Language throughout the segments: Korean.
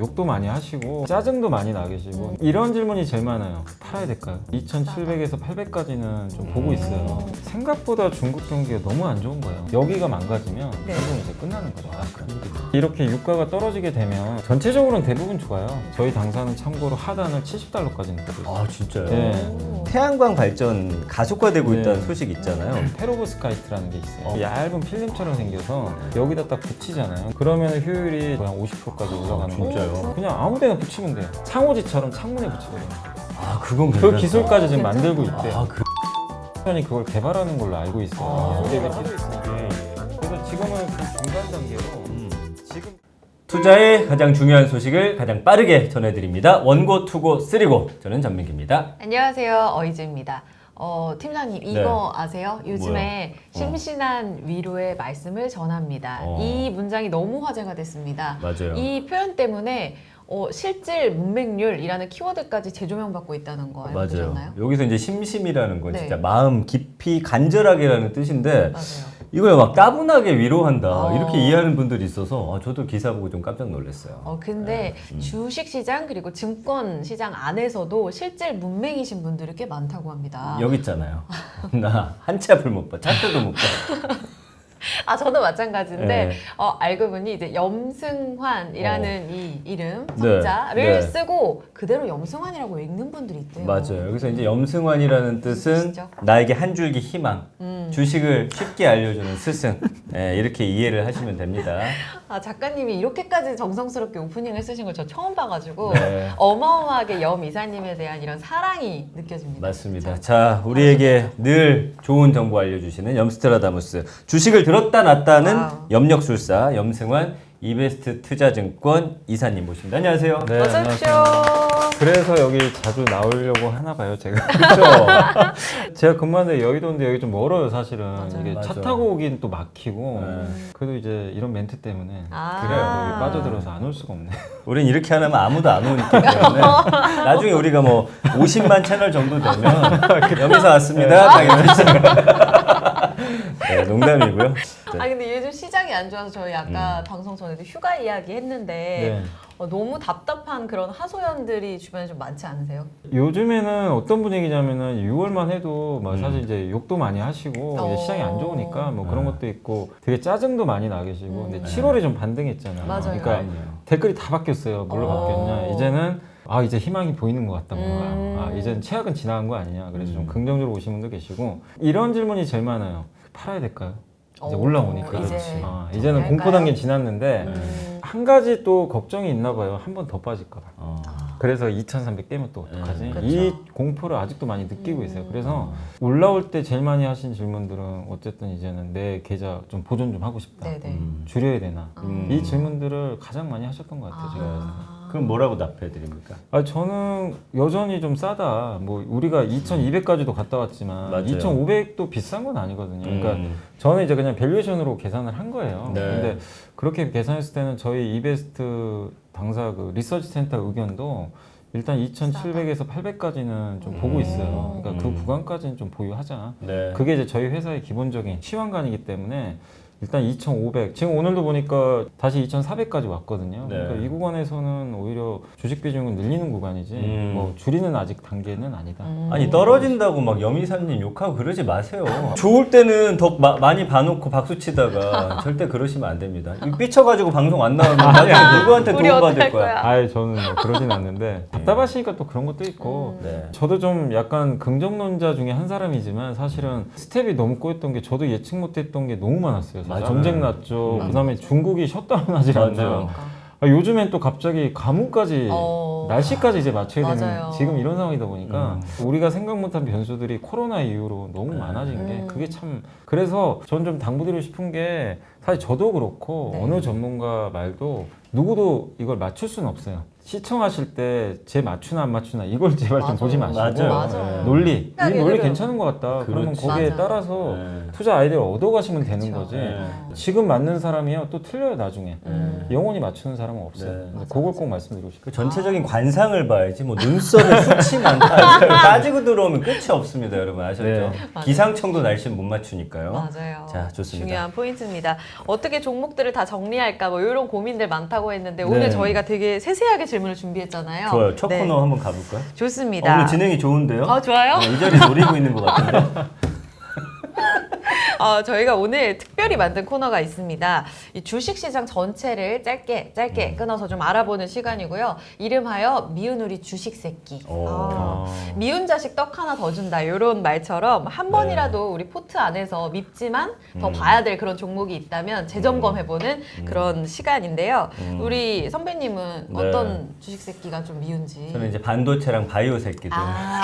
욕도 많이 하시고 짜증도 많이 나 계시고 이런 질문이 제일 많아요. 팔아야 될까요? 2,700에서 800까지는 좀 보고 있어요. 생각보다 중국 경기가 너무 안 좋은 거예요. 여기가 망가지면 네. 결국 이제 끝나는 거죠. 이렇게 유가가 떨어지게 되면 전체적으로는 대부분 좋아요. 저희 당사는 참고로 하단을 70달러까지 넣거든요. 아 진짜요? 네. 태양광 발전 가속화되고 네. 있다는 소식 있잖아요. 페로브스카이트라는 게 있어요. 얇은 필름처럼 생겨서 여기다 딱 붙이잖아요. 그러면 효율이 거의 한 50%까지 올라가는 거예요. 진짜요? 그냥 아무 데나 붙이면 돼요. 상호지처럼 창문에 붙이거든요. 아 그건 그 괜찮다. 기술까지 지금 괜찮다. 만들고 있대요. 아 그. 편이 그걸 개발하는 걸로 알고 있어요. 기술이 하고 있으니까. 그래서 지금은 그 중간 단계로 지금 투자의 가장 중요한 소식을 가장 빠르게 전해드립니다. 원고, 투고, 쓰리고. 저는 전민기입니다. 안녕하세요. 어이즈입니다. 팀장님 이거 아세요? 요즘에 뭐요? 심신한 위로의 말씀을 전합니다. 이 문장이 너무 화제가 됐습니다. 맞아요. 이 표현 때문에 실질 문맹률이라는 키워드까지 재조명받고 있다는 거 알고 맞아요. 계셨나요? 여기서 이제 심심이라는 건 네. 진짜 마음 깊이 간절하게라는 뜻인데 맞아요. 이걸 막 따분하게 위로한다 이렇게 어. 이해하는 분들이 있어서 저도 기사 보고 좀 깜짝 놀랐어요. 근데 주식시장 그리고 증권시장 안에서도 실질 문맹이신 분들이 꽤 많다고 합니다. 여기 있잖아요. 나 한 치 앞을 못 봐. 차트도 못 봐. 저도 마찬가지인데 네. 알고 보니 이제 염승환이라는 이 이름 네. 성자를 네. 쓰고 그대로 염승환이라고 읽는 분들이 있대요. 맞아요. 여기서 이제 염승환이라는 뜻은 뜻이죠? 나에게 한 줄기 희망, 주식을 쉽게 알려주는 스승. 네, 이렇게 이해를 하시면 됩니다. 작가님이 이렇게까지 정성스럽게 오프닝을 쓰신 걸 저 처음 봐가지고 네. 어마어마하게 염 이사님에 대한 이런 사랑이 느껴집니다. 맞습니다. 진짜. 자, 우리에게 늘 좋은 정보 알려주시는 염스트라다무스. 주식을 들었다 놨다는 와우. 염력술사 염승환 이베스트 투자증권 이사님 모십니다. 안녕하세요. 네, 어서 오십시오. 그래서 여기 자주 나오려고 하나 봐요, 제가. 그렇죠. 제가 근무하는데 여의도인데 여기 좀 멀어요, 사실은. 맞아요. 이게 차 맞아. 타고 오긴 또 막히고. 네. 그래도 이제 이런 멘트 때문에 그래요. 여기 빠져들어서 안 올 수가 없네. 우린 이렇게 안 하면 아무도 안 오니까 때문에 나중에 우리가 뭐 50만 채널 정도 되면 여기서 왔습니다. 딱 이러면서. 네, 농담이고요. 네. 근데 요즘 시장이 안 좋아서 저희 아까 방송 전에도 휴가 이야기 했는데 너무 답답한 그런 하소연들이 주변에 좀 많지 않으세요? 요즘에는 어떤 분위기냐면은 6월만 해도 막 사실 이제 욕도 많이 하시고 이제 시장이 안 좋으니까 뭐 그런 것도 있고 되게 짜증도 많이 나 계시고 근데 7월에 좀 반등했잖아요. 맞아요. 그러니까 다행이에요. 댓글이 다 바뀌었어요. 뭘로 바뀌었냐? 이제는 이제 희망이 보이는 것 같다 뭔가. 이제는 최악은 지나간 거 아니냐. 그래서 좀 긍정적으로 오신 분도 계시고 이런 질문이 제일 많아요. 팔아야 될까요? 이제 올라오니까. 이제는 할까요? 공포 단계 지났는데 한 가지 또 걱정이 있나 봐요. 한 번 더 빠질까 봐. 그래서 2,300 깨면 또 어떡하지? 그쵸. 이 공포를 아직도 많이 느끼고 있어요. 그래서 올라올 때 제일 많이 하신 질문들은 어쨌든 이제는 내 계좌 좀 보존 좀 하고 싶다. 네네. 줄여야 되나? 이 질문들을 가장 많이 하셨던 것 같아요. 제가. 그럼 뭐라고 답해 드립니까? 저는 여전히 좀 싸다. 뭐 우리가 2,200까지도 갔다 왔지만 맞아요. 2,500도 비싼 건 아니거든요. 그러니까 저는 이제 그냥 밸류에이션으로 계산을 한 거예요. 네. 근데 그렇게 계산했을 때는 저희 이베스트 당사 그 리서치 센터 의견도 일단 2,700에서 800까지는 좀 보고 있어요. 그러니까 그 구간까지는 좀 보유하자. 네. 그게 이제 저희 회사의 기본적인 시황관이기 때문에 일단 2,500 지금 오늘도 보니까 다시 2,400까지 왔거든요. 네. 그러니까 이 구간에서는 오히려 주식 비중을 늘리는 구간이지 뭐 줄이는 아직 단계는 아니다. 아니 떨어진다고 막 염이사님 욕하고 그러지 마세요. 좋을 때는 더 많이 봐놓고 박수 치다가 절대 그러시면 안 됩니다. 이거 삐쳐가지고 방송 안 나오면 나중에 누구한테 우리 도움받을 어떡할 거야. 거야? 저는 뭐 그러진 않는데 답답하시니까 또 그런 것도 있고 네. 저도 좀 약간 긍정론자 중에 한 사람이지만 사실은 스텝이 너무 꼬였던 게 저도 예측 못했던 게 너무 많았어요. 맞아요. 전쟁 났죠. 그다음에 중국이 셧다운하지 않죠. 맞아요. 요즘엔 또 갑자기 가뭄까지 날씨까지 이제 맞춰야 되는 맞아요. 지금 이런 상황이다 보니까 우리가 생각 못한 변수들이 코로나 이후로 너무 많아진 게 그게 참 그래서 전 좀 당부드리고 싶은 게 사실 저도 그렇고 네. 어느 전문가 말도 누구도 이걸 맞출 수는 없어요. 시청하실 때 제 맞추나 안 맞추나 이걸 제발 좀 맞아요. 보지 마시고 맞아요. 논리, 이 논리 그래요. 괜찮은 것 같다. 그러면 그렇지. 거기에 맞아요. 따라서 네. 투자 아이디어를 얻어가시면 되는 그렇죠. 거지. 네. 지금 맞는 사람이요 또 틀려요 나중에. 영원히 맞추는 사람은 없어요. 네. 근데 그걸 꼭 말씀드리고 싶어요. 그 전체적인 관상을 봐야지 뭐 눈썹에 수치만 따지고 들어오면 끝이 없습니다, 여러분 아셨죠? 네. 기상청도 날씨는 못 맞추니까요. 맞아요. 자, 좋습니다. 중요한 포인트입니다. 어떻게 종목들을 다 정리할까 뭐 이런 고민들 많다고 했는데 오늘 네. 저희가 되게 세세하게 질문을 준비했잖아요. 좋아요. 첫 네. 코너 한번 가볼까요? 좋습니다. 오늘 진행이 좋은데요? 좋아요? 이 자리 노리고 있는 것 같은데. 저희가 오늘 특별히 만든 코너가 있습니다. 이 주식시장 전체를 짧게 끊어서 좀 알아보는 시간이고요. 이름하여 미운 우리 주식새끼. 오. 미운 자식 떡 하나 더 준다 이런 말처럼 한 번이라도 우리 포트 안에서 밉지만 더 봐야 될 그런 종목이 있다면 재점검해보는 그런 시간인데요. 우리 선배님은 네. 어떤 주식새끼가 좀 미운지. 저는 이제 반도체랑 바이오 새끼들. 아,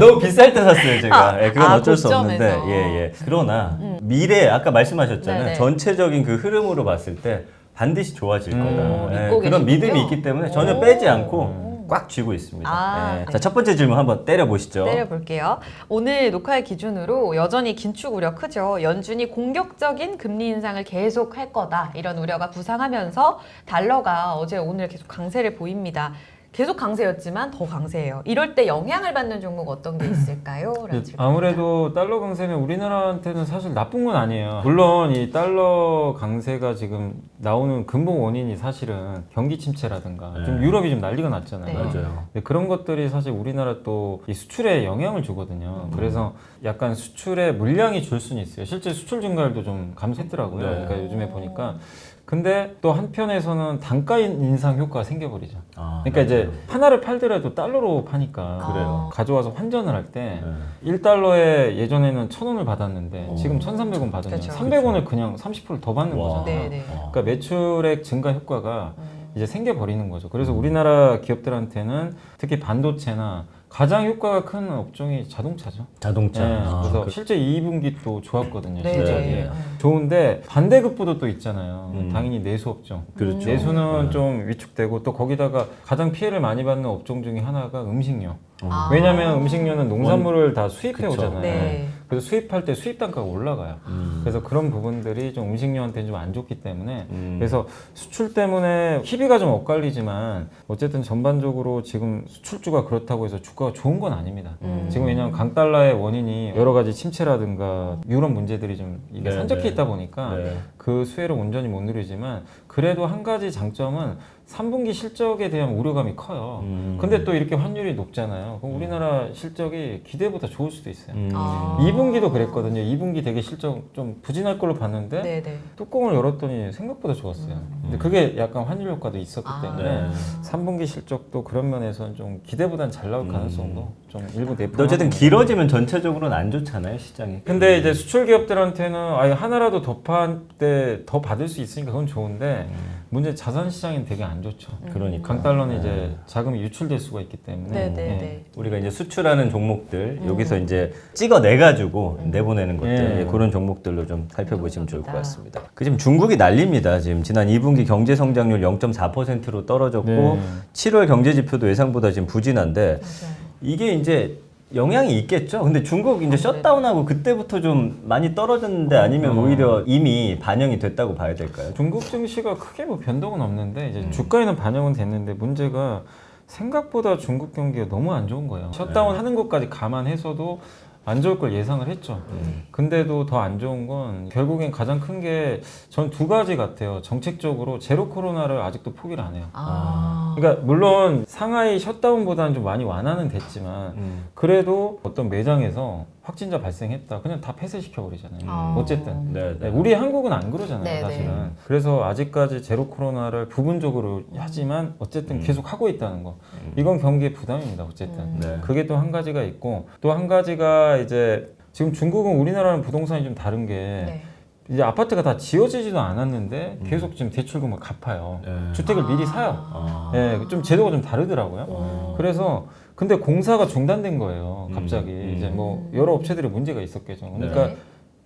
너무 비쌀 때 샀어요, 제가. 예, 그건 어쩔 수 고점에서. 없는데. 예. 그러나 미래 아까 말씀하셨잖아요. 네네. 전체적인 그 흐름으로 봤을 때 반드시 좋아질 거다. 예, 믿고 그런 믿음이 계시군요. 있기 때문에 전혀 오. 빼지 않고 꽉 쥐고 있습니다. 아, 예. 네. 자, 첫 번째 질문 한번 때려보시죠. 때려볼게요. 오늘 녹화일 기준으로 여전히 긴축 우려 크죠. 연준이 공격적인 금리 인상을 계속 할 거다. 이런 우려가 부상하면서 달러가 어제 오늘 계속 강세를 보입니다. 계속 강세였지만 더 강세예요. 이럴 때 영향을 받는 종목 어떤 게 있을까요? 라는 질문. 아무래도 달러 강세는 우리나라한테는 사실 나쁜 건 아니에요. 물론 이 달러 강세가 지금 나오는 근본 원인이 사실은 경기 침체라든가 좀 유럽이 좀 난리가 났잖아요. 네. 맞아요. 근데 그런 것들이 사실 우리나라 또 이 수출에 영향을 주거든요. 그래서 약간 수출에 물량이 줄 수는 있어요. 실제 수출 증가율도 좀 감소했더라고요. 네. 그러니까 요즘에 보니까. 근데 또 한편에서는 단가 인상 효과가 생겨버리죠. 아, 그러니까 이제 하나를 팔더라도 달러로 파니까 그래요. 가져와서 환전을 할 때 네. 1달러에 예전에는 1,000원을 받았는데 지금 1,300원 받으면 그쵸. 300원을 그냥 30%더 받는 와. 거잖아요. 네, 네. 그러니까 매출액 증가 효과가 이제 생겨버리는 거죠. 그래서 우리나라 기업들한테는 특히 반도체나 가장 효과가 큰 업종이 자동차죠. 자동차. 네, 아, 그래서 실제 2분기 또 좋았거든요. 네, 실적이. 네. 좋은데 반대급부도 또 있잖아요. 당연히 내수 업종. 그렇죠. 내수는 좀 위축되고 또 거기다가 가장 피해를 많이 받는 업종 중에 하나가 음식료. 아. 왜냐하면 음식료는 농산물을 다 수입해 그쵸. 오잖아요. 네. 그래서 수입할 때 수입 단가가 올라가요. 그래서 그런 부분들이 좀 음식료한테는 좀 안 좋기 때문에 그래서 수출 때문에 희비가 좀 엇갈리지만 어쨌든 전반적으로 지금 수출주가 그렇다고 해서 주가가 좋은 건 아닙니다. 지금 왜냐하면 강달러의 원인이 여러 가지 침체라든가 유럽 문제들이 좀 이게 네, 산적해 네. 있다 보니까 네. 그 수혜를 온전히 못 누리지만 그래도 한 가지 장점은 3분기 실적에 대한 우려감이 커요. 근데 또 이렇게 환율이 높잖아요. 그럼 우리나라 실적이 기대보다 좋을 수도 있어요. 아. 2분기도 그랬거든요. 2분기 되게 실적 좀 부진할 걸로 봤는데 네, 네. 뚜껑을 열었더니 생각보다 좋았어요. 근데 그게 약간 환율 효과도 있었기 아. 때문에 네. 3분기 실적도 그런 면에서는 좀 기대보단 잘 나올 가능성도 좀 일부 근데 내포. 어쨌든 길어지면 전체적으로는 안 좋잖아요, 시장이. 근데 이제 수출 기업들한테는 아예 하나라도 더 팔 때 더 받을 수 있으니까 그건 좋은데 문제 자산 시장엔 되게 안 좋죠. 그러니까. 강달러는 이제 자금이 유출될 수가 있기 때문에. 네, 네, 예. 네. 우리가 이제 수출하는 종목들 여기서 이제 찍어내가지고 내보내는 것들 예. 그런 종목들로 좀 살펴보시면 좋을 것 좋습니다. 같습니다. 그 지금 중국이 난립니다. 지금 지난 2분기 경제 성장률 0.4%로 떨어졌고 네. 7월 경제 지표도 예상보다 지금 부진한데 맞아요. 이게 이제 영향이 있겠죠. 근데 중국 이제 셧다운하고 그때부터 좀 많이 떨어졌는데 아니면 오히려 이미 반영이 됐다고 봐야 될까요? 중국 증시가 크게 뭐 변동은 없는데 이제 주가에는 반영은 됐는데 문제가 생각보다 중국 경기가 너무 안 좋은 거예요. 셧다운 하는 것까지 감안해서도 안 좋을 걸 예상을 했죠. 근데도 더 안 좋은 건 결국엔 가장 큰 게 전 두 가지 같아요. 정책적으로 제로 코로나를 아직도 포기를 안 해요. 아. 그러니까 물론 상하이 셧다운보다는 좀 많이 완화는 됐지만 그래도 어떤 매장에서 확진자 발생했다 그냥 다 폐쇄시켜 버리잖아요. 아. 어쨌든 네, 네, 우리 한국은 안 그러잖아요, 네, 사실은. 네. 그래서 아직까지 제로 코로나를 부분적으로 하지만 어쨌든 계속 하고 있다는 거. 이건 경기의 부담입니다, 어쨌든. 네. 그게 또 한 가지가 있고 또 한 가지가 이제 지금 중국은 우리나라는 부동산이 좀 다른 게 네. 이제 아파트가 다 지어지지도 않았는데 계속 지금 대출금을 갚아요. 네. 주택을 미리 사요. 아. 예, 좀 제도가 좀 다르더라고요. 그래서 근데 공사가 중단된 거예요. 갑자기 이제 뭐 여러 업체들이 문제가 있었겠죠. 그러니까 네.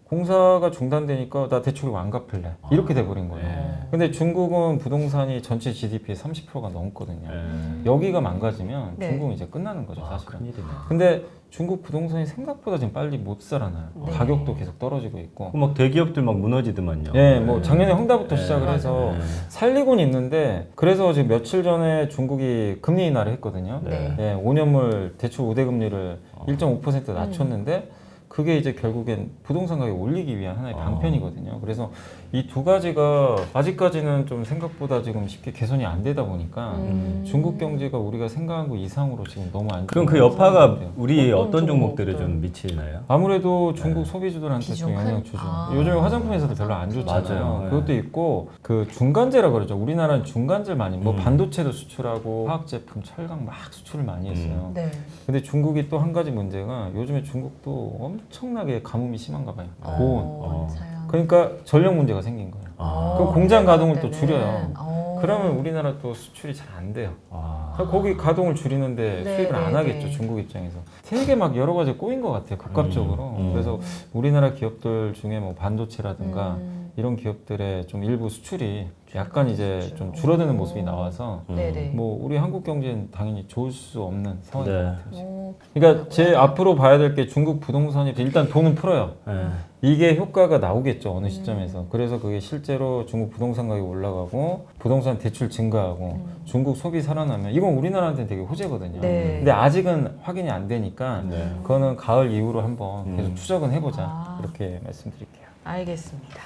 공사가 중단되니까 나 대출 안 갚을래 이렇게 돼버린 거예요. 근데 중국은 부동산이 전체 GDP의 30%가 넘거든요. 네. 여기가 망가지면 네. 중국은 이제 끝나는 거죠, 아, 사실은. 큰일이네. 근데 중국 부동산이 생각보다 지금 빨리 못 살아나요. 네. 가격도 계속 떨어지고 있고. 막 대기업들 막 무너지더만요. 예, 뭐 작년에 헝다부터 네. 시작을 해서 네. 살리곤 있는데 그래서 지금 며칠 전에 중국이 금리 인하를 했거든요. 네. 예, 5년물 대출 우대금리를 1.5% 낮췄는데 그게 이제 결국엔 부동산 가격 올리기 위한 하나의 방편이거든요. 그래서 이 두 가지가 아직까지는 좀 생각보다 지금 쉽게 개선이 안 되다 보니까 중국 경제가 우리가 생각한 것 이상으로 지금 너무 안 그럼 좋은 그 여파가 상황인데요. 우리 어떤 어떤 종목들에 종목들? 좀 미치나요? 아무래도 중국 소비주들한테 좀 비중 영향 큰? 주죠. 아. 요즘에 화장품 회사도 별로 안 좋잖아요. 맞아요. 네. 그것도 있고 그 중간재라 그러죠. 우리나라는 중간재 많이 뭐 반도체도 수출하고 화학 제품, 철강 막 수출을 많이 했어요. 네. 근데 중국이 또 한 가지 문제가 요즘에 중국도 엄청나게 가뭄이 심한가 봐요. 고온. 자연. 그러니까 전력 문제가 생긴 거예요. 아. 그럼 공장 가동을 또 때는. 줄여요. 그러면 우리나라 또 수출이 잘 안 돼요. 아. 그러니까 거기 가동을 줄이는데 네, 수입을 안 네, 하겠죠. 네. 중국 입장에서. 되게 막 여러 가지 꼬인 것 같아요. 복합적으로. 음. 그래서 우리나라 기업들 중에 뭐 반도체라든가 이런 기업들의 좀 일부 수출이 약간 이제 좀 줄어드는 모습이 나와서 네네. 뭐 우리 한국 경제는 당연히 좋을 수 없는 상황인 네. 것 같아요. 지금. 그러니까 제 앞으로 봐야 될 게 중국 부동산이 일단 돈은 풀어요. 네. 이게 효과가 나오겠죠, 어느 시점에서. 그래서 그게 실제로 중국 부동산 가격이 올라가고 부동산 대출 증가하고 중국 소비 살아나면 이건 우리나라한테는 되게 호재거든요. 네. 근데 아직은 확인이 안 되니까 네. 그거는 가을 이후로 한번 계속 추적은 해보자. 아. 이렇게 말씀드릴게요. 알겠습니다.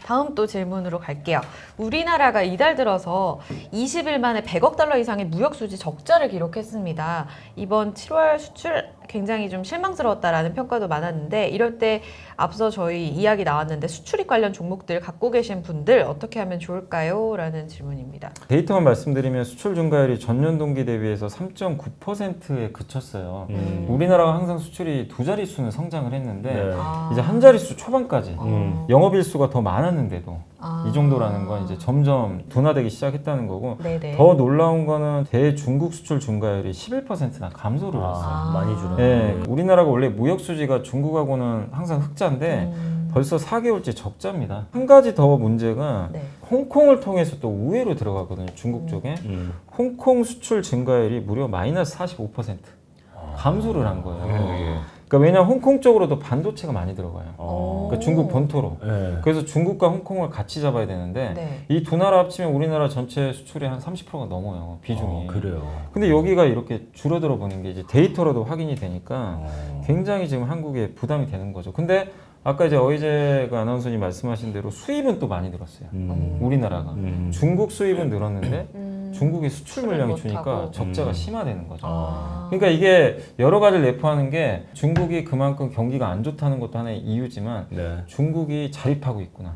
다음 또 질문으로 갈게요. 우리나라가 이달 들어서 20일 만에 100억 달러 이상의 무역 수지 적자를 기록했습니다. 이번 7월 수출 굉장히 좀 실망스러웠다라는 평가도 많았는데 이럴 때 앞서 저희 이야기 나왔는데 수출입 관련 종목들 갖고 계신 분들 어떻게 하면 좋을까요? 라는 질문입니다. 데이터만 말씀드리면 수출 증가율이 전년 동기 대비해서 3.9%에 그쳤어요. 우리나라가 항상 수출이 두 자릿수는 성장을 했는데 네. 이제 한 자릿수 초반까지 음. 영업일수가 더 많았는데도 아. 이 정도라는 건 이제 점점 둔화되기 시작했다는 거고 네네. 더 놀라운 거는 대중국 수출 증가율이 11%나 감소를 했어요. 아, 많이 줄었네. 예, 우리나라가 원래 무역 수지가 중국하고는 항상 흑자인데 벌써 4개월째 적자입니다. 한 가지 더 문제가 네. 홍콩을 통해서 또 우회로 들어가거든요. 중국 쪽에. 홍콩 수출 증가율이 무려 마이너스 45% 감소를 한 거예요. 그러니까 왜냐면 홍콩 쪽으로도 반도체가 많이 들어가요. 그러니까 중국 본토로. 네. 그래서 중국과 홍콩을 같이 잡아야 되는데 네. 이 두 나라 합치면 우리나라 전체 수출의 한 30%가 넘어요. 비중이. 그래요. 근데 여기가 이렇게 줄어들어 보는 게 이제 데이터로도 확인이 되니까 굉장히 지금 한국에 부담이 되는 거죠. 근데 아까 이제 어이재가 아나운서님 말씀하신 대로 수입은 또 많이 늘었어요. 우리나라가. 중국 수입은 늘었는데 중국의 수출 물량이 주니까 못하고. 적자가 심화되는 거죠. 아. 그러니까 이게 여러 가지를 내포하는 게 중국이 그만큼 경기가 안 좋다는 것도 하나의 이유지만 네. 중국이 자립하고 있구나.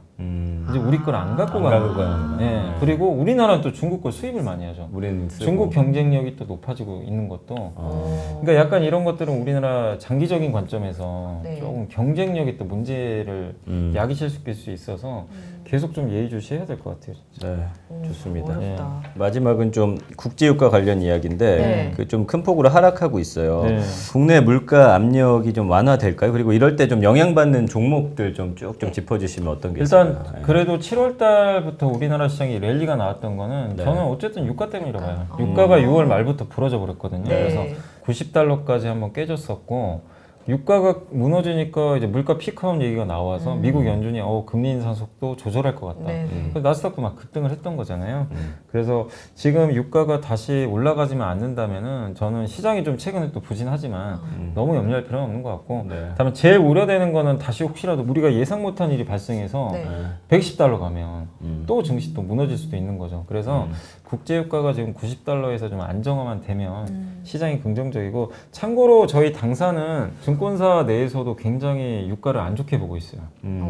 이제 우리 걸 안 갖고 안 가는 갖고 거야. 가는구나. 네. 그리고 우리나라는 또 중국 걸 수입을 많이 하죠. 우리는 쓰고. 중국 경쟁력이 또 높아지고 있는 것도 그러니까 약간 이런 것들은 우리나라 장기적인 관점에서 네. 조금 경쟁력이 또 문제를 야기시킬 수 있어서 계속 좀 예의주시해야 될 것 같아요. 진짜. 네, 좋습니다. 어렵다. 마지막은 좀 국제유가 관련 이야기인데 네. 그 좀 큰 폭으로 하락하고 있어요. 네. 국내 물가 압력이 좀 완화될까요? 그리고 이럴 때 좀 영향받는 종목들 좀 쭉 좀 짚어주시면 어떤 게 일단 있을까요? 네. 그래도 7월 달부터 우리나라 시장이 랠리가 나왔던 거는 네. 저는 어쨌든 유가 때문이라고 봐요. 유가가 6월 말부터 부러져 버렸거든요. 네. 그래서 90달러까지 한번 깨졌었고 유가가 무너지니까 이제 물가 피크아웃 얘기가 나와서 미국 연준이 금리 인상 속도 조절할 것 같다. 네. 그래서 나스닥도 막 급등을 했던 거잖아요. 그래서 지금 유가가 다시 올라가지만 않는다면은 저는 시장이 좀 최근에 또 부진하지만 너무 염려할 필요는 없는 것 같고 네. 다만 제일 우려되는 거는 다시 혹시라도 우리가 예상 못한 일이 발생해서 네. 110달러 가면 또 증시 또 무너질 수도 있는 거죠. 그래서 국제유가가 지금 90달러에서 좀 안정화만 되면 시장이 긍정적이고 참고로 저희 당사는 증권사 내에서도 굉장히 유가를 안 좋게 보고 있어요.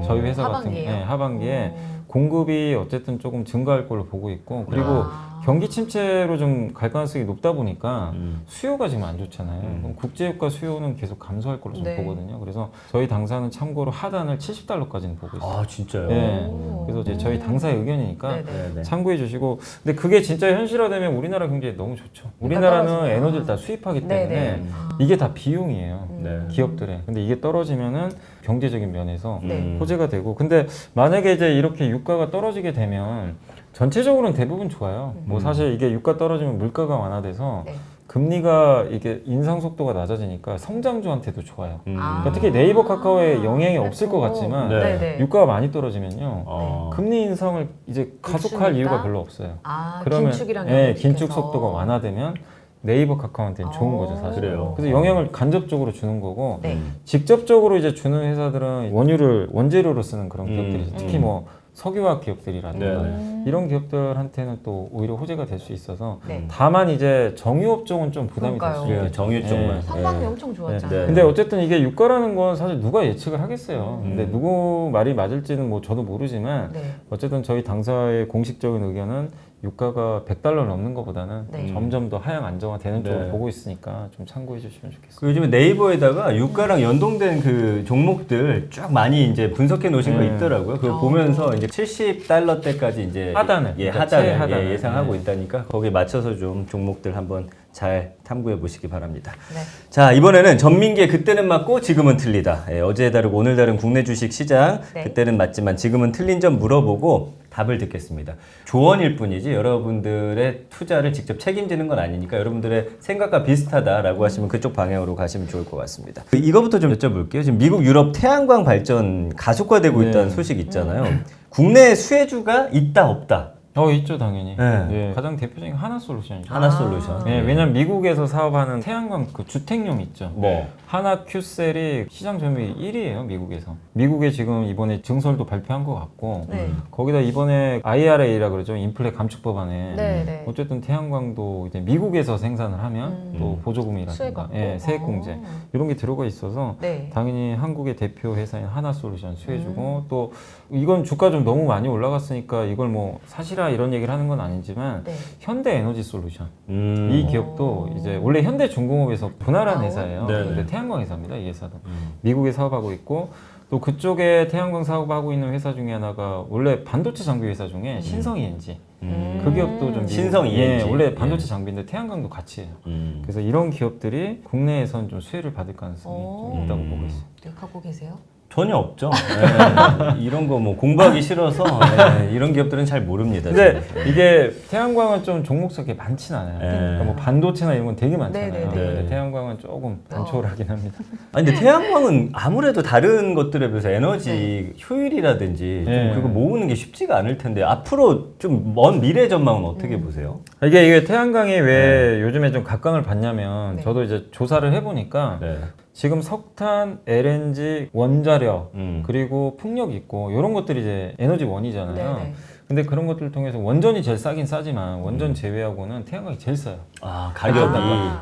저희 회사 하반기에요? 같은 하반기에 공급이 어쨌든 조금 증가할 걸로 보고 있고 그리고 경기 침체로 좀 갈 가능성이 높다 보니까 수요가 지금 안 좋잖아요. 그럼 국제유가 수요는 계속 감소할 걸로 좀 네. 보거든요. 그래서 저희 당사는 참고로 하단을 70달러까지는 보고 있어요. 아 진짜요? 네. 그래서 이제 저희 당사의 의견이니까 네네. 네, 네. 참고해 주시고 근데 그게 진짜 현실화되면 우리나라 경제에 너무 좋죠. 우리나라는 떨어지면. 에너지를 다 수입하기 때문에 네네. 이게 다 비용이에요. 네. 기업들의. 근데 이게 떨어지면은 경제적인 면에서 네. 호재가 되고 근데 만약에 이제 이렇게 유가가 떨어지게 되면 전체적으로는 대부분 좋아요. 뭐 사실 이게 유가 떨어지면 물가가 완화돼서 네. 금리가 이게 인상 속도가 낮아지니까 성장주한테도 좋아요. 아. 그러니까 특히 네이버 카카오에 영향이 없을 것 같지만 네. 네네. 유가가 많이 떨어지면요. 어. 금리 인상을 이제 가속할 늦추니까? 이유가 별로 없어요. 아, 그러면 긴축이랑 예, 연결시켜서. 긴축 속도가 완화되면 네이버 카카오한테는 좋은 거죠, 사실. 그래요. 그래서 영향을 간접적으로 주는 거고 네. 직접적으로 이제 주는 회사들은 원유를 원재료로 쓰는 그런 기업들이죠. 특히 음. 뭐 석유화학 기업들이라든가 네. 이런 기업들한테는 또 오히려 호재가 될 수 있어서 네. 다만 이제 정유업종은 좀 부담이 될 그러니까요. 수 그래요. 있겠죠. 정유 쪽만. 상반기 네. 엄청 좋았잖아요. 네. 근데 어쨌든 이게 유가라는 건 사실 누가 예측을 하겠어요. 근데 누구 말이 맞을지는 뭐 저도 모르지만 네. 어쨌든 저희 당사의 공식적인 의견은 유가가 100달러 넘는 것보다는 네. 점점 더 하향 안정화되는 쪽으로 네. 보고 있으니까 좀 참고해 주시면 좋겠습니다. 그 요즘에 네이버에다가 유가랑 연동된 그 종목들 쫙 많이 이제 분석해 놓으신 거 있더라고요. 그거 보면서 이제 70달러대까지 이제 하단을, 예, 그러니까 하단을 최하단을. 예상하고 있다니까 거기에 맞춰서 좀 종목들 한번 잘 탐구해 보시기 바랍니다. 네. 자, 이번에는 전민기의 그때는 맞고 지금은 틀리다. 예, 어제 다르고 오늘 다른 국내 주식 시장 네. 그때는 맞지만 지금은 틀린 점 물어보고 답을 듣겠습니다. 조언일 뿐이지 여러분들의 투자를 직접 책임지는 건 아니니까 여러분들의 생각과 비슷하다라고 하시면 그쪽 방향으로 가시면 좋을 것 같습니다. 이거부터 좀 여쭤볼게요. 지금 미국, 유럽 태양광 발전 가속화되고 네. 있다는 소식 있잖아요. 국내 수혜주가 있다 없다. 있죠 당연히. 네. 예, 가장 대표적인 하나솔루션이죠. 하나솔루션. 예, 왜냐면 미국에서 사업하는 태양광 그 주택용 있죠. 뭐 하나 큐셀이 시장 점유율 1위예요, 미국에서. 미국에 지금 이번에 증설도 발표한 것 같고, 네. 거기다 이번에 IRA라 그러죠, 인플레 감축 법안에. 네, 네. 어쨌든 태양광도 이제 미국에서 생산을 하면 또 보조금이라든가, 수혜받고. 예, 세액공제 이런 게 들어가 있어서 네. 당연히 한국의 대표 회사인 하나솔루션 수혜주고 또 이건 주가 좀 너무 많이 올라갔으니까 이걸 뭐 사실아 이런 얘기를 하는 건 아니지만 네. 현대에너지솔루션 이 기업도 이제 원래 현대중공업에서 분할한 회사예요. 네네. 근데 태양광 회사입니다. 이 회사도 미국에 사업하고 있고 또 그쪽에 태양광 사업하고 있는 회사 중에 하나가 원래 반도체 장비 회사 중에 신성 ENG 그 기업도 좀 신성 미국- ENG. 예, 원래 반도체 장비인데 태양광도 같이 해요. 그래서 이런 기업들이 국내에선 좀 수혜를 받을 가능성이 좀 있다고 보고 있어요. 네, 갖고 계세요? 전혀 없죠. 예, 이런 거 뭐 공부하기 싫어서 예, 이런 기업들은 잘 모릅니다. 근데 저는. 이게 태양광은 좀 종목수가 그렇게 많진 않아요. 네. 그러니까 뭐 반도체나 이런 건 되게 많잖아요. 네, 네, 네. 근데 태양광은 조금 단촐하긴 합니다. 아니 근데 태양광은 아무래도 다른 것들에 비해서 에너지 효율이라든지 좀 네. 그거 모으는 게 쉽지가 않을 텐데 앞으로 좀 먼 미래 전망은 어떻게 보세요? 이게 태양광이 왜 요즘에 좀 각광을 받냐면 네. 저도 이제 조사를 해보니까 네. 지금 석탄, LNG, 원자력 그리고 풍력 있고 이런 것들이 이제 에너지 원이잖아요. 네네. 근데 그런 것들을 통해서 원전이 제일 싸긴 싸지만 원전 제외하고는 태양광이 제일 싸요. 아 가격이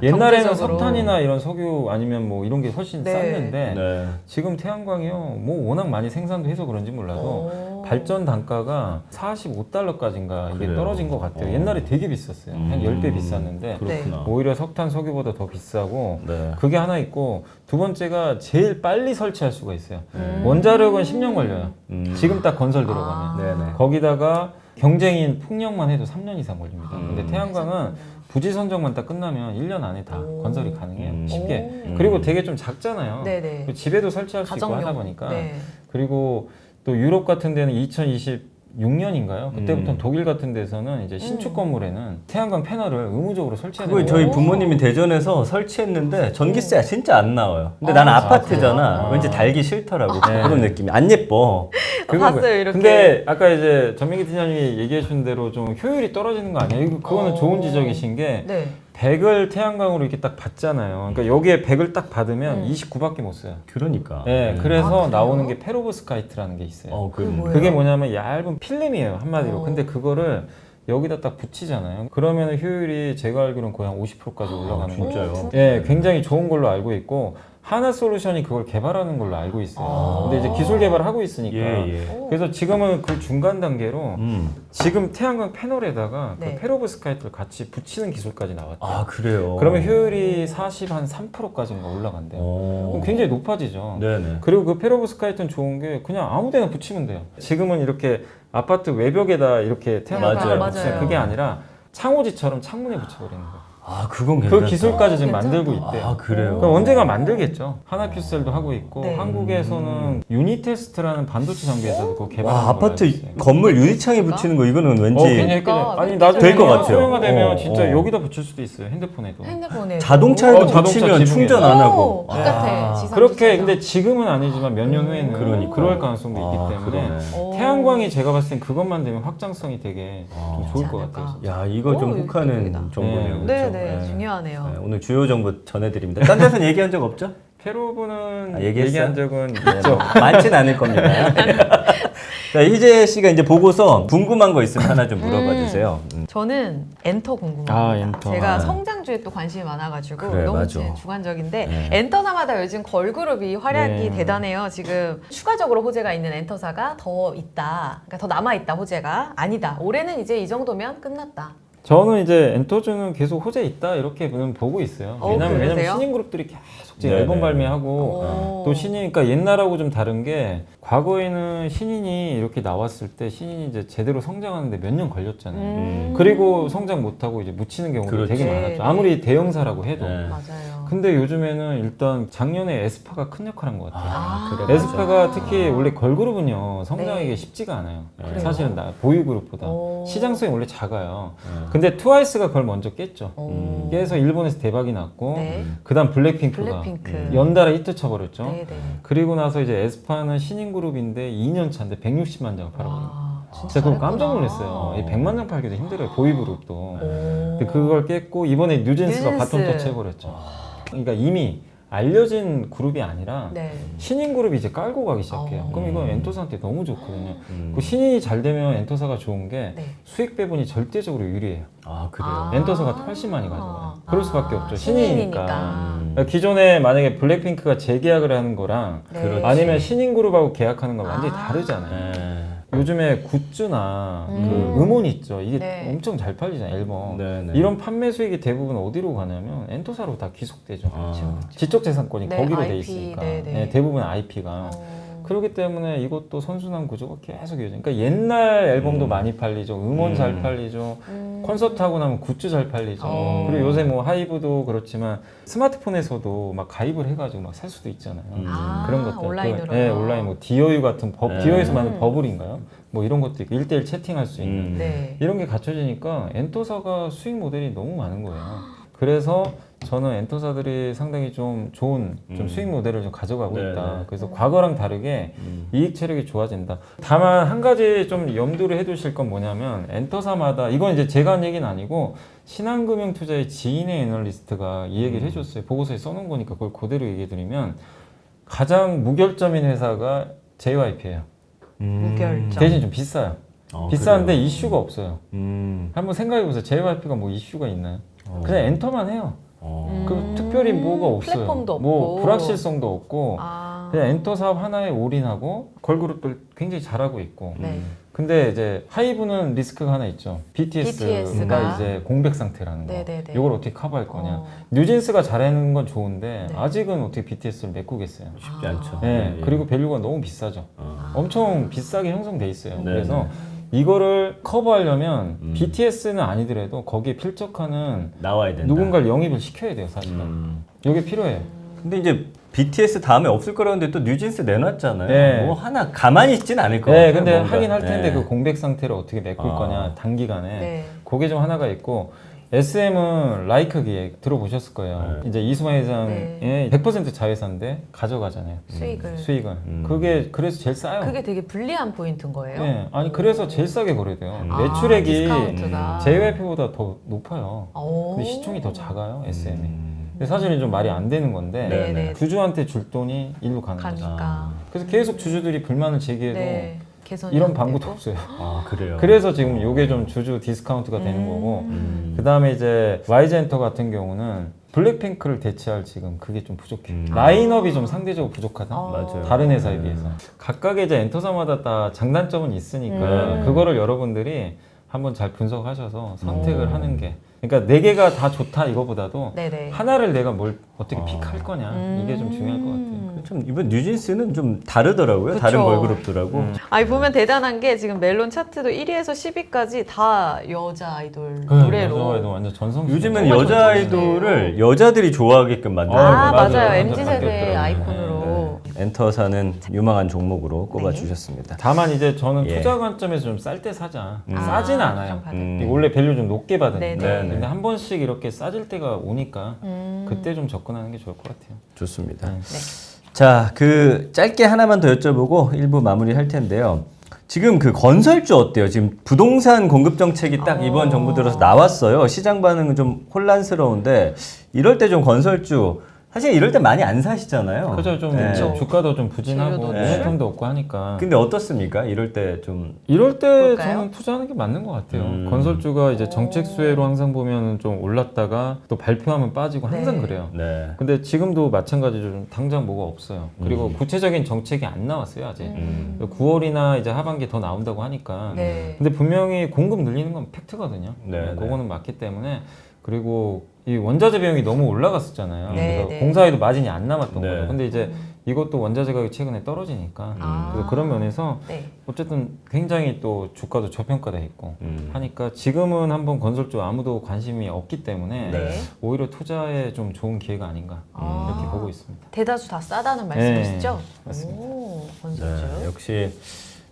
옛날에는 경제적으로. 석탄이나 이런 석유 아니면 뭐 이런 게 훨씬 네. 쌌는데 네. 지금 태양광이요 뭐 워낙 많이 생산도 해서 그런지 몰라도 발전 단가가 45달러까지인가 이게 그래요? 떨어진 것 같아요. 옛날에 되게 비쌌어요. 한 10배 비쌌는데 그렇구나. 오히려 석탄, 석유보다 더 비싸고 네. 그게 하나 있고 두 번째가 제일 빨리 설치할 수가 있어요. 원자력은 10년 걸려요. 지금 딱 건설 들어가면. 네네. 거기다가 경쟁인 풍력만 해도 3년 이상 걸립니다. 근데 태양광은 부지 선정만 딱 끝나면 1년 안에 다 건설이 가능해요. 쉽게. 그리고 되게 좀 작잖아요. 네네. 그리고 집에도 설치할 수 있고 가정용. 하다 보니까. 네. 그리고 또 유럽 같은 데는 2026년인가요? 그때부터는 독일 같은 데서는 이제 신축 건물에는 태양광 패널을 의무적으로 설치해야 그거 되는 저희 거예요. 부모님이 대전에서 설치했는데 전기세 진짜 안 나와요. 근데 나는 아파트잖아. 그래요? 왠지 달기 싫더라고. 네. 그런 느낌이 안 예뻐. 그건 봤어요, 그래요. 이렇게. 근데 아까 이제 전민기 팀장님이 얘기해 주신 대로 좀 효율이 떨어지는 거 아니에요? 그거는 좋은 지적이신 게 네. 100을 태양광으로 이렇게 딱 받잖아요. 그러니까 여기에 100을 딱 받으면 29밖에 못 써요. 그러니까. 네, 그래서 그래요? 나오는 게 페로브스카이트라는 게 있어요. 그 뭐예요? 그게 뭐냐면 얇은 필름이에요, 한마디로. 근데 그거를 여기다 딱 붙이잖아요. 그러면 효율이 제가 알기로는 거의 한 50%까지 올라가는 거죠. 진짜요? 예, 굉장히 좋은 걸로 알고 있고 하나솔루션이 그걸 개발하는 걸로 알고 있어요. 근데 이제 기술 개발을 하고 있으니까. 예. 그래서 지금은 그 중간 단계로 지금 태양광 패널에다가 네. 그 페로브스카이트를 같이 붙이는 기술까지 나왔대요. 아 그래요. 그러면 효율이 40한 3%까지인가 올라간대요. 그럼 굉장히 높아지죠. 네네. 그리고 그 페로브스카이트는 좋은 게 그냥 아무데나 붙이면 돼요. 지금은 이렇게 아파트 외벽에다 이렇게 태양광 맞아요. 패널 맞아요. 붙이는 그게 아니라 창호지처럼 창문에 붙여버리는 거예요. 아, 그건 그 괜찮다. 기술까지 지금 괜찮다. 만들고 있대요. 아, 그래요? 그럼 언젠가 만들겠죠. 하나큐셀도 하고 있고 네. 한국에서는 유니테스트라는 반도체 전기회사도 그거 개발하는 와, 걸로 아파트 알고 있어요. 건물 유리창에 붙이는 거 이거는 왠지 굉장히 그러니까 헷갈려요. 아니 왠지 나중에 될것 같아요. 소형화되면 진짜 어. 여기다 붙일 수도 있어요. 핸드폰에도. 핸드폰에 자동차에도 자동차 붙이면 지붕에. 충전 안 하고. 바깥에 아, 지상 그렇게 주차장. 근데 지금은 아니지만 몇 년 후에는 그러니까. 그럴 가능성도 아, 있기 때문에 그러네. 오. 태양광이 제가 봤을 땐 그것만 되면 확장성이 되게 좀 좋을 것 않을까. 같아요. 야, 이거 좀 오, 혹하는 이거 정보네요. 네. 그렇죠? 네, 네. 중요하네요. 네, 오늘 주요 정보 전해드립니다. 딴 데서는 얘기한 적 없죠? 캐로브는 아, 얘기했어요? 얘기한 적은 네, 있죠. 뭐 많진 않을 겁니다. 자, 희재 씨가 이제 보고서 궁금한 거 있으면 하나 좀 물어봐 주세요. 저는 엔터 궁금합니다. 아, 엔터. 제가 아. 성장주에 또 관심이 많아가지고 그래, 너무 맞아. 주관적인데 네. 엔터사마다 요즘 걸그룹이 활약이 네. 대단해요. 지금 추가적으로 호재가 있는 엔터사가 더 있다. 그러니까 더 남아있다 호재가. 아니다. 올해는 이제 이 정도면 끝났다. 저는 이제 엔터주는 계속 호재 있다 이렇게 보고 있어요. 왜냐면 그러세요? 신인 그룹들이 계속 지금 네네. 앨범 발매하고 오. 또 신인, 그러니까 옛날하고 좀 다른 게 과거에는 신인이 이렇게 나왔을 때 신인이 이제 제대로 성장하는데 몇 년 걸렸잖아요. 그리고 성장 못하고 이제 묻히는 경우도 그렇지. 되게 네, 많았죠. 네. 아무리 대형사라고 해도. 네. 맞아요. 근데 요즘에는 일단 작년에 에스파가 큰 역할을 한 것 같아요. 아, 그래. 에스파가 특히 원래 걸그룹은요 성장하기가 네. 쉽지가 않아요. 그래요? 사실은 보이 그룹보다 오. 시장성이 원래 작아요. 네. 근데 트와이스가 그걸 먼저 깼죠. 오. 깨서 일본에서 대박이 났고 네. 그다음 블랙핑크가 블랙핑크. 연달아 히트 쳐버렸죠. 네네. 그리고 나서 이제 에스파는 신인 그룹인데 2년 차인데 160만 장을 팔아버린 거예요. 와, 진짜 그거 잘했구나. 깜짝 놀랐어요. 이 100만 장 팔기도 힘들어요. 보이 그룹도. 오. 근데 그걸 깼고 이번에 뉴진스가 뉴진스. 바톤 터치 해버렸죠. 그러니까 이미 알려진 그룹이 아니라 네. 신인 그룹이 이제 깔고 가기 시작해요. 어. 그럼 이건 엔토사한테 너무 좋거든요. 음. 그 신인이 잘 되면 엔토사가 좋은 게 네. 수익 배분이 절대적으로 유리해요. 아, 그래요? 아. 엔터서가 훨씬 많이 가져가요. 그럴 수밖에 없죠. 신인이니까. 음. 기존에 만약에 블랙핑크가 재계약을 하는 거랑 네. 그렇지. 아니면 신인 그룹하고 계약하는 건 완전히 아. 다르잖아요. 네. 요즘에 굿즈나 음. 그 음원 있죠. 이게 네. 엄청 잘 팔리잖아요. 앨범. 네, 네. 이런 판매 수익이 대부분 어디로 가냐면 엔터사로 다 귀속되죠. 아. 지적재산권이 네, 거기로 IP, 돼 있으니까. 네, 네. 네, 대부분 IP가. 그렇기 때문에 이것도 선순환 구조가 계속 이어져. 그러니까 옛날 앨범도 많이 팔리죠. 음원 잘 팔리죠. 콘서트 하고 나면 굿즈 잘 팔리죠. 어. 그리고 요새 뭐 하이브도 그렇지만 스마트폰에서도 막 가입을 해가지고 막 살 수도 있잖아요. 아, 그런 것들. 온라인으로. 네, 온라인 뭐 디어유 같은 네. 디어유에서 만든 버블인가요? 뭐 이런 것도 있고 1대1 채팅할 수 있는. 네. 이런 게 갖춰지니까 엔터사가 수익 모델이 너무 많은 거예요. 그래서 저는 엔터사들이 상당히 좀 좋은 좀 수익 모델을 좀 가져가고 네, 있다. 네. 그래서 과거랑 다르게 이익 체력이 좋아진다. 다만 한 가지 좀 염두를 해두실 건 뭐냐면 엔터사마다 이건 이제 제가 한 얘기는 아니고 신한금융투자의 지인의 애널리스트가 이 얘기를 해줬어요. 보고서에 써놓은 거니까 그걸 그대로 얘기해드리면 가장 무결점인 회사가 JYP예요. 무결점. 대신 좀 비싸요. 비싼데 그래요? 이슈가 없어요. 한번 생각해보세요. JYP가 뭐 이슈가 있나요? 그냥 엔터만 해요. 그 특별히 뭐가 없어요. 플랫폼도 뭐 없고. 불확실성도 없고 아. 그냥 엔터 사업 하나에 올인하고 걸그룹들 굉장히 잘하고 있고. 네. 근데 이제 하이브는 리스크가 하나 있죠. BTS가 BTS가 이제 공백 상태라는 거. 네네네. 이걸 어떻게 커버할 거냐. 어. 뉴진스가 잘하는 건 좋은데 네. 아직은 어떻게 BTS를 메꾸겠어요. 쉽지 않죠. 네. 그리고 밸류가 너무 비싸죠. 엄청 비싸게 형성돼 있어요. 네, 그래서 네. 이거를 커버하려면 BTS는 아니더라도 거기에 필적하는 나와야 된다. 누군가를 영입을 시켜야 돼요, 사실은. 이게 필요해요. 근데 이제 BTS 다음에 없을 거라는데 또 뉴진스 내놨잖아요. 네. 뭐 하나 가만히 있지는 않을 것 네, 같아요. 근데 뭔가. 하긴 할 텐데 네. 그 공백 상태를 어떻게 메꿀 아. 거냐 단기간에 네. 그게 좀 하나가 있고 SM은 라이크 기획 들어보셨을 거예요. 네. 이제 이수만 회장의 100% 자회사인데 가져가잖아요. 수익을. 그게 그래서 제일 싸요. 그게 되게 불리한 포인트인 거예요. 네, 아니 그래서 제일 싸게 거래돼요. 아, 매출액이 디스카운트가. JYP보다 더 높아요. 오. 근데 시총이 더 작아요, SM이. 근데 사실은 좀 말이 안 되는 건데 네네. 주주한테 줄 돈이 일로 가는 거죠. 가니까. 그래서 계속 주주들이 불만을 제기해도 네. 개선이 이런 안 방법도 되고. 없어요. 아, 그래요. 그래서 지금 이게 좀 주주 디스카운트가 되는 거고 그 다음에 이제 YG엔터 같은 경우는 블랙핑크를 대체할 지금 그게 좀 부족해. 라인업이 좀 상대적으로 부족하다. 맞아요. 다른 회사에 비해서. 각각의 이제 엔터사마다 다 장단점은 있으니까 그거를 여러분들이 한번 잘 분석하셔서 선택을 하는 게. 그러니까 네 개가 다 좋다 이거보다도 네네. 하나를 내가 뭘 어떻게 픽할 거냐 이게 좀 중요할 것 같아요. 좀 이번 뉴진스는 좀 다르더라고요. 그쵸. 다른 걸그룹들하고. 아니 보면 대단한 게 지금 멜론 차트도 1위에서 10위까지 다 여자 아이돌 여자 노래로. 아이돌 완전 전성. 요즘은 정말 여자 좋죠. 아이돌을 여자들이 좋아하게끔 만들고 아 맞아요. 맞아요. 완전 MZ 세대 바뀌었더라고요. 아이콘으로. 엔터사는 유망한 종목으로 꼽아주셨습니다. 다만 이제 저는 예. 투자 관점에서 좀 쌀 때 사자. 음. 싸진 아, 않아요. 받을 음. 때. 원래 밸류 좀 높게 받으니까. 네네. 근데 한 번씩 이렇게 싸질 때가 오니까 음. 그때 좀 접근하는 게 좋을 것 같아요. 좋습니다. 네. 자, 그 짧게 하나만 더 여쭤보고 일부 마무리할 텐데요. 지금 그 건설주 어때요? 지금 부동산 공급 정책이 딱 이번 정부 들어서 나왔어요. 시장 반응은 좀 혼란스러운데 이럴 때 좀 건설주 사실 이럴 때 많이 안 사시잖아요. 그죠? 좀 네. 주가도 좀 부진하고 재료도 모멘텀도 없고 하니까. 근데 어떻습니까? 이럴 때 좀 이럴 때 볼까요? 저는 투자하는 게 맞는 것 같아요. 음. 건설주가 이제 정책 수혜로 항상 보면 좀 올랐다가 또 발표하면 빠지고 항상 네. 그래요. 네. 근데 지금도 마찬가지로 좀 당장 뭐가 없어요. 그리고 구체적인 정책이 안 나왔어요 아직. 9월이나 이제 하반기 더 나온다고 하니까. 네. 근데 분명히 공급 늘리는 건 팩트거든요. 네, 네. 그거는 맞기 때문에 그리고 이 원자재 비용이 너무 올라갔었잖아요. 네, 그래서 네. 공사에도 마진이 안 남았던 네. 거예요. 근데 이제 이것도 원자재 가격이 최근에 떨어지니까 아. 그래서 그런 면에서 네. 어쨌든 굉장히 또 주가도 저평가돼 있고 음. 하니까 지금은 한번 건설주 아무도 관심이 없기 때문에 네. 오히려 투자에 좀 좋은 기회가 아닌가 아. 이렇게 보고 있습니다. 대다수 다 싸다는 말씀이시죠? 맞습니다. 오, 건설주. 네, 역시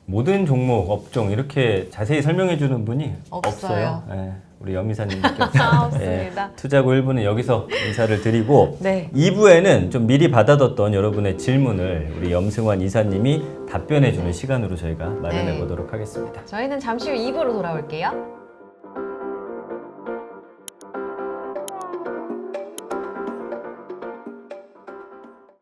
모든 종목, 업종 이렇게 자세히 설명해 주는 분이 없어요. 네, 우리 염이사님밖에 아, 없어요. 없습니다. 투자고 1부는 여기서 인사를 드리고 네. 2부에는 좀 미리 받아뒀던 여러분의 질문을 우리 염승환 이사님이 답변해 주는 시간으로 저희가 마련해 네. 보도록 하겠습니다. 저희는 잠시 후 2부로 돌아올게요.